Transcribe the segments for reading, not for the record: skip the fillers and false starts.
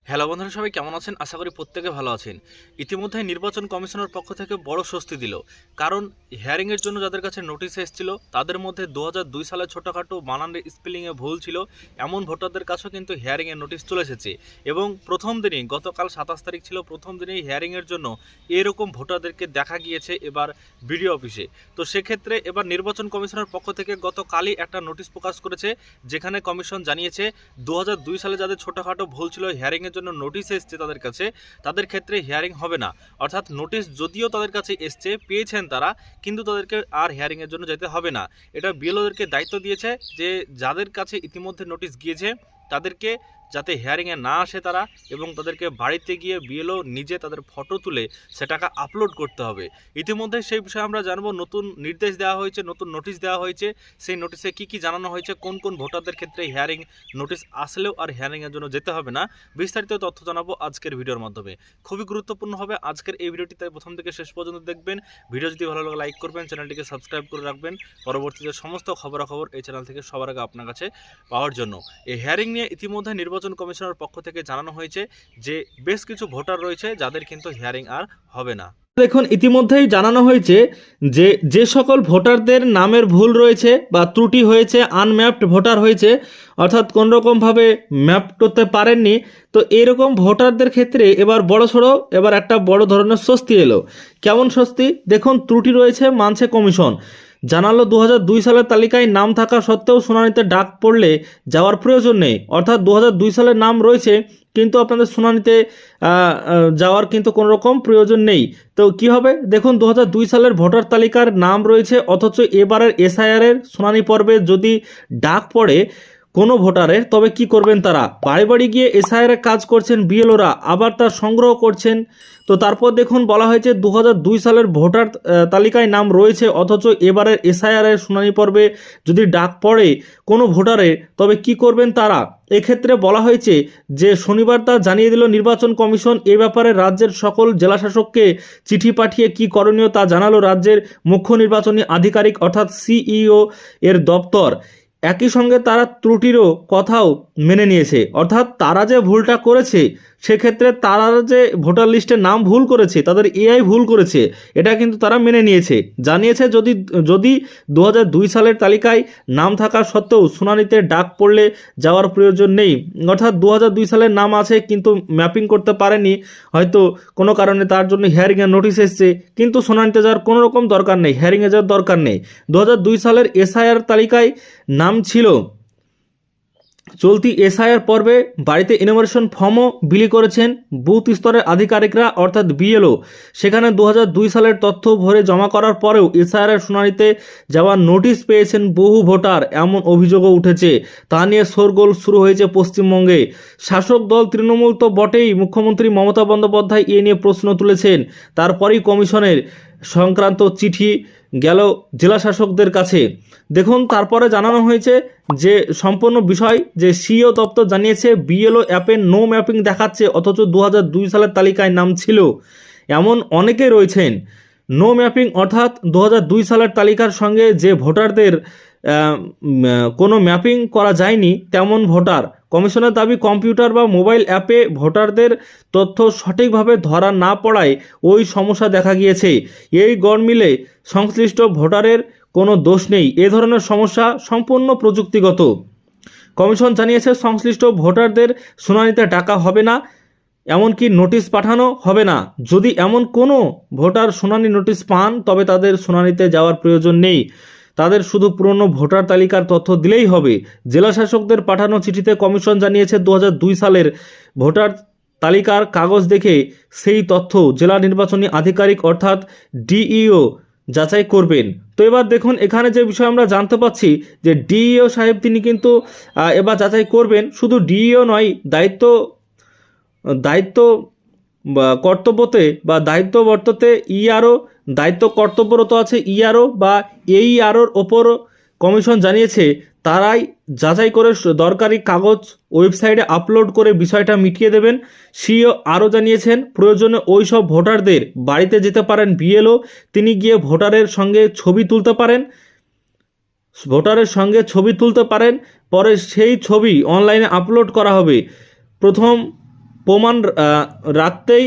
Hello বন্ধুরা, সবাই কেমন আছেন? আশা করি প্রত্যেকে ভালো আছেন। ইতিমধ্যে নির্বাচন কমিশনের পক্ষ থেকে বড় স্বস্তি দিল, কারণ হিয়ারিংয়ের জন্য যাদের কাছে নোটিশ এসেছিল তাদের মধ্যে 2002 সালে ছোটোখাটো বানানের স্পেলিংয়ে ভুল ছিল এমন ভোটারদের কাছেও কিন্তু হিয়ারিংয়ের নোটিশ চলে এসেছে। এবং প্রথম দিনেই, গতকাল 27 তারিখ ছিল, প্রথম দিনেই হিয়ারিংয়ের জন্য এরকম ভোটারদেরকে দেখা গিয়েছে এবার বিডিও অফিসে। তো সেক্ষেত্রে এবার নির্বাচন কমিশনের পক্ষ থেকে গতকালই একটা নোটিশ প্রকাশ করেছে, যেখানে কমিশন জানিয়েছে 2002 সালে যাদের ছোটোখাটো ভুল ছিল হিয়ারিংয়ের জন্য নোটিশ এসছে তাদের কাছে, তাদের ক্ষেত্রে হিয়ারিং হবে না। অর্থাৎ নোটিশ যদিও তাদের কাছে এসছে, পেয়েছেন তারা, কিন্তু তাদেরকে আর হিয়ারিংয়ের জন্য যেতে হবে না। এটা বিএলওদেরকে দায়িত্ব দিয়েছে যে যাদের কাছে ইতিমধ্যে নোটিশ গিয়েছে তাদেরকে যাতে হিয়ারিংয়ে না আসে তারা, এবং তাদেরকে বাড়িতে গিয়ে বিএলও নিজে তাদের ফটো তুলে সেটাকে আপলোড করতে হবে। ইতিমধ্যে সেই বিষয়ে আমরা জানবো, নতুন নির্দেশ দেওয়া হয়েছে, নতুন নোটিশ দেওয়া হয়েছে। সেই নোটিশে কি কি জানানো হয়েছে, কোন কোন ভোটারদের ক্ষেত্রে হিয়ারিং নোটিশ আসলেও আর হিয়ারিংয়ের জন্য যেতে হবে না, বিস্তারিত তথ্য জানাবো আজকের ভিডিওর মাধ্যমে। খুবই গুরুত্বপূর্ণ হবে আজকের এই ভিডিওটি, তাই প্রথম থেকে শেষ পর্যন্ত দেখবেন। ভিডিও যদি ভালো লাগে লাইক করবেন, চ্যানেলটিকে সাবস্ক্রাইব করে রাখবেন পরবর্তীতে সমস্ত খবরাখবর এই চ্যানেল থেকে সবার আগে আপনার কাছে পাওয়ার জন্য। এই হিয়ারিং নিয়ে ইতিমধ্যে নির্বাচন কমিশনের পক্ষ থেকে জানানো হয়েছে যে বেশ কিছু ভোটার রয়েছে যাদের কিন্তু হিয়ারিং আর হবে না। দেখুন, ইতিমধ্যেই জানানো হয়েছে যে যে সকল ভোটারদের নামের ভুল রয়েছে বা ত্রুটি হয়েছে, আনম্যাপড ভোটার হয়েছে, অর্থাৎ কোনোরকমভাবে ম্যাপ করতে পারেননি, তো এরকম ভোটারদের ক্ষেত্রে এবার বড়সড় একটা বড় ধরনের স্বস্তি এলো। কেমন স্বস্তি? দেখুন, ত্রুটি রয়েছে মানছে কমিশন। জানালো 2002 সালের তালিকায় নাম থাকা সত্ত্বেও শুনানিতে ডাক পড়লে যাওয়ার প্রয়োজন নেই। অর্থাৎ 2002 সালের নাম রয়েছে, কিন্তু আপনাদের শুনানিতে যাওয়ার কিন্তু কোনো রকম প্রয়োজন নেই। তো কি হবে? দেখুন, 2002 সালের ভোটার তালিকার নাম রয়েছে, অথচ এবারের এসআইআরের শুনানি পর্বে যদি ডাক পড়ে কোনো ভোটারের, তবে কি করবেন তারা? বাড়ি বাড়ি গিয়ে এসআইআর কাজ করছেন বিএলওরা, আবার তার সংগ্রহ করছেন। তো তারপর দেখুন, বলা হয়েছে 2002 সালের ভোটার তালিকায় নাম রয়েছে, অথচ এবারের এসআইআরের শুনানি পর্বে যদি ডাক পড়ে কোনো ভোটারের, তবে কি করবেন তারা? এক্ষেত্রে বলা হয়েছে যে শনিবার তা জানিয়ে দিল নির্বাচন কমিশন। এ ব্যাপারে রাজ্যের সকল জেলাশাসককে চিঠি পাঠিয়ে কি করণীয় তা জানালো রাজ্যের মুখ্য নির্বাচনী আধিকারিক অর্থাৎ সিইও এর দপ্তর। একই সঙ্গে তারা ত্রুটিরও কথাও মেনে নিয়েছে, অর্থাৎ তারা যে ভুলটা করেছে সেক্ষেত্রে তারা যে ভোটার লিস্টে নাম ভুল করেছে, তাদের এআই ভুল করেছে, এটা কিন্তু তারা মেনে নিয়েছে। জানিয়েছে যদি যদি 2002 সালের তালিকায় নাম থাকা সত্ত্বেও শুনানিতে ডাক পড়লে যাওয়ার প্রয়োজন নেই। অর্থাৎ 2002 সালের নাম আছে কিন্তু ম্যাপিং করতে পারেনি, হয়তো কোনো কারণে তার জন্য হিয়ারিংয়ের নোটিশ এসছে, কিন্তু শুনানিতে যাওয়ার কোনো রকম দরকার নেই, হিয়ারিংয়ে যাওয়ার দরকার নেই। 2002 সালের এসআইআর তালিকায় নাম ছিল, চলতি এসআইআর পর্বে বাড়িতে ইনোমিনেশন ফর্মও বিলি করেছেন বুথ স্তরের আধিকারিকরা অর্থাৎ বিএলও। সেখানে 2002 সালের তথ্য ভরে জমা করার পরেও এসআইআর শুনানিতে যাওয়ার নোটিশ পেয়েছেন বহু ভোটার, এমন অভিযোগও উঠেছে। তা নিয়ে শোরগোল শুরু হয়েছে পশ্চিমবঙ্গে। শাসক দল তৃণমূল তো বটেই, মুখ্যমন্ত্রী মমতা বন্দ্যোপাধ্যায় এ নিয়ে প্রশ্ন তুলেছেন। তারপরেই কমিশনের সংক্রান্ত চিঠি গেল জেলা শাসকদের কাছে। দেখুন, তারপরে জানানো হয়েছে যে সম্পূর্ণ বিষয় যে সিইও দপ্তর জানিয়েছে বিএলও অ্যাপে নো ম্যাপিং দেখাচ্ছে, অথচ 2002 সালের তালিকায় নাম ছিল। এমন অনেকে রয়েছেন নো ম্যাপিং, অর্থাৎ 2002 সালের তালিকার সঙ্গে যে ভোটারদের কোনো ম্যাপিং করা যায়নি তেমন ভোটার। কমিশনের দাবি, কম্পিউটার বা মোবাইল অ্যাপে ভোটারদের তথ্য সঠিকভাবে ধরা না পড়ায় ওই সমস্যা দেখা গিয়েছে। এই গড়মিলে সংশ্লিষ্ট ভোটারের কোনো দোষ নেই, এ ধরনের সমস্যা সম্পূর্ণ প্রযুক্তিগত। কমিশন জানিয়েছে সংশ্লিষ্ট ভোটারদের শুনানিতে ডাকা হবে না, এমনকি নোটিশ পাঠানো হবে না। যদি এমন কোনো ভোটার শুনানি নোটিশ পান তবে তাদের শুনানিতে যাওয়ার প্রয়োজন নেই, তাদের শুধু পুরনো ভোটার তালিকার তথ্য দিলেই হবে। জেলা শাসকদের পাঠানো চিঠিতে কমিশন জানিয়েছে 2002 সালের ভোটার তালিকার কাগজ দেখে সেই তথ্য জেলা নির্বাচনী আধিকারিক অর্থাৎ ডিইও যাচাই করবেন। তো এবার দেখুন, এখানে যে বিষয় আমরা জানতে পাচ্ছি যে ডিইও সাহেব তিনি কিন্তু এবার যাচাই করবেন। শুধু ডিইও নয়, দায়িত্ব কর্তব্যতে বা দায়িত্ববর্ততে ইআরও, দায়িত্ব কর্তব্যরত আছে ইআরও বা এইআরওর ওপর কমিশন জানিয়েছে তারাই যাচাই করে দরকারি কাগজ ওয়েবসাইটে আপলোড করে বিষয়টা মিটিয়ে দেবেন। সিইও আরও জানিয়েছেন প্রয়োজনে ওই সব ভোটারদের বাড়িতে যেতে পারেন বিএলও, তিনি গিয়ে ভোটারের সঙ্গে ছবি তুলতে পারেন, পরে সেই ছবি অনলাইনে আপলোড করা হবে। প্রথম প্রমাণ রাখতেই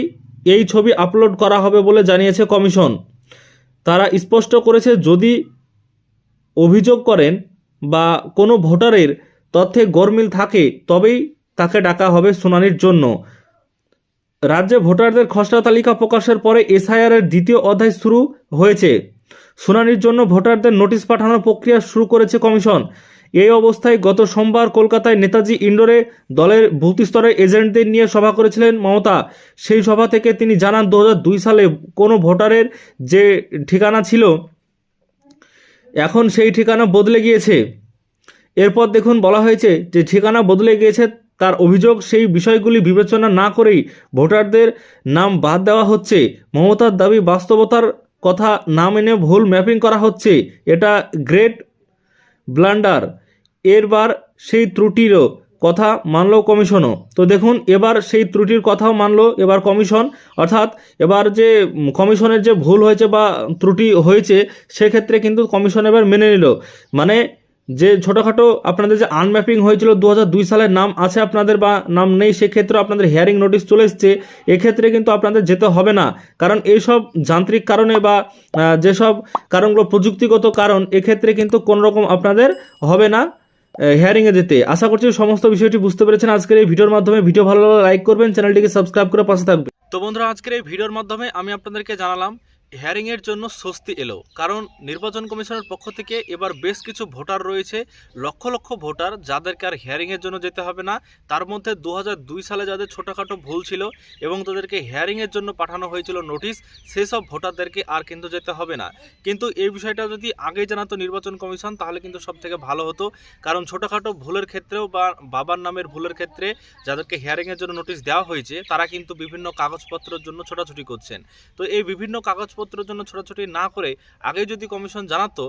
এই ছবি আপলোড করা হবে বলে জানিয়েছে কমিশন। তারা স্পষ্ট করেছে, যদি অভিযোগ করেন বা কোনো ভোটারের তথ্যে গরমিল থাকে তবেই তাকে ডাকা হবে শুনানির জন্য। রাজ্যে ভোটারদের খসড়া তালিকা প্রকাশের পরে এসআইআরের দ্বিতীয় অধ্যায় শুরু হয়েছে। শুনানির জন্য ভোটারদের নোটিশ পাঠানোর প্রক্রিয়া শুরু করেছে কমিশন। এই অবস্থায় গত সোমবার কলকাতায় নেতাজি ইন্ডোরে দলের বুথ স্তরের এজেন্টদের নিয়ে সভা করেছিলেন মমতা। সেই সভা থেকে তিনি জানান, 2002 সালে কোনো ভোটারের যে ঠিকানা ছিল এখন সেই ঠিকানা বদলে গিয়েছে। এরপর দেখুন বলা হয়েছে যে ঠিকানা বদলে গিয়েছে, তার অভিযোগ সেই বিষয়গুলি বিবেচনা না করেই ভোটারদের নাম বাদ দেওয়া হচ্ছে। মমতার দাবি, বাস্তবতার কথা না মেনে ভুল ম্যাপিং করা হচ্ছে, এটা গ্রেট ব্লান্ডার। এরবার সেই ত্রুটিরও কথা মানল কমিশনও। তো দেখুন, এবার সেই ত্রুটির কথাও মানলো এবার কমিশন, অর্থাৎ এবার যে কমিশনের যে ভুল হয়েছে বা ত্রুটি হয়েছে সেক্ষেত্রে কিন্তু কমিশন এবার মেনে নিল। মানে যে ছোটোখাটো আপনাদের যে আনম্যাপিং হয়েছিল 2002 সালের নাম আছে আপনাদের বা নাম নেই, সেক্ষেত্রে আপনাদের হিয়ারিং নোটিশ চলে এসছে, এক্ষেত্রে কিন্তু আপনাদের যেতে হবে না। কারণ এইসব যান্ত্রিক কারণে বা যেসব কারণগুলো প্রযুক্তিগত কারণ, এক্ষেত্রে কিন্তু কোনো রকম আপনাদের হবে না হিয়ারিংয়ে যেতে। আশা করছি সমস্ত বিষয়টি বুঝতে পেরেছেন আজকের এই ভিডিওর মাধ্যমে। ভিডিও ভালো লাগলে লাইক করবেন, চ্যানেলটিকে সাবস্ক্রাইব করে পাশে থাকবেন। তো বন্ধুরা, আজকের এই ভিডিওর মাধ্যমে আমি আপনাদেরকে জানালাম হিয়ারিংয়ের জন্য স্বস্তি এলো, কারণ নির্বাচন কমিশনের পক্ষ থেকে এবার বেশ কিছু ভোটার রয়েছে, লক্ষ লক্ষ ভোটার, যাদেরকে আর হিয়ারিংয়ের জন্য যেতে হবে না। তার মধ্যে 2002 সালে যাদের ছোটোখাটো ভুল ছিল এবং তাদেরকে হিয়ারিংয়ের জন্য পাঠানো হয়েছিল নোটিশ, সেই সব ভোটারদেরকে আর কিন্তু যেতে হবে না। কিন্তু এই বিষয়টা যদি আগেই জানাতো নির্বাচন কমিশন তাহলে কিন্তু সব থেকে ভালো হতো, কারণ ছোটোখাটো ভুলের ক্ষেত্রেও বা বাবার নামের ভুলের ক্ষেত্রে যাদেরকে হিয়ারিংয়ের জন্য নোটিশ দেওয়া হয়েছে তারা কিন্তু বিভিন্ন কাগজপত্রের জন্য ছোটাছুটি করছেন। তো এই বিভিন্ন কাগজপত্রের জন্য ছোটাছুটি না করে আগে যদি কমিশন জানাতো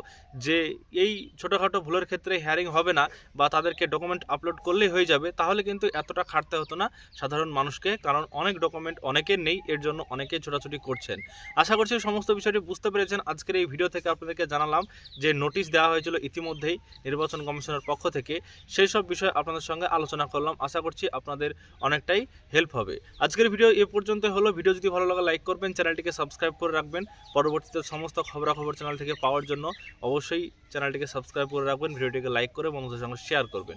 যে এই ছোটোখাটো ভুলের ক্ষেত্রে হিয়ারিং হবে না বা তাদেরকে ডকুমেন্ট আপলোড করলেই হয়ে যাবে, তাহলে কিন্তু এতটা খাটতে হতো না সাধারণ মানুষকে, কারণ অনেক ডকুমেন্ট অনেকের নেই, এর জন্য অনেকেই ছোটাছুটি করছেন। আশা করছি সমস্ত বিষয়টি বুঝতে পেরেছেন। আজকের এই ভিডিও থেকে আপনাদেরকে জানালাম যে নোটিশ দেওয়া হয়েছিল ইতিমধ্যেই নির্বাচন কমিশনের পক্ষ থেকে, সেই সব বিষয় আপনাদের সঙ্গে আলোচনা করলাম। আশা করছি আপনাদের অনেকটাই হেল্প হবে। আজকের ভিডিও এ পর্যন্ত হলো। ভিডিও যদি ভালো লাগে লাইক করবেন, চ্যানেলটিকে সাবস্ক্রাইব করে রাখবেন। পরবর্তীতে সমস্ত খবরাখবর চ্যানেল থেকে পাওয়ার জন্য অবশ্যই চ্যানেলটিকে সাবস্ক্রাইব করে রাখবেন, ভিডিওটিকে লাইক করে বন্ধুদের সঙ্গে শেয়ার করবেন।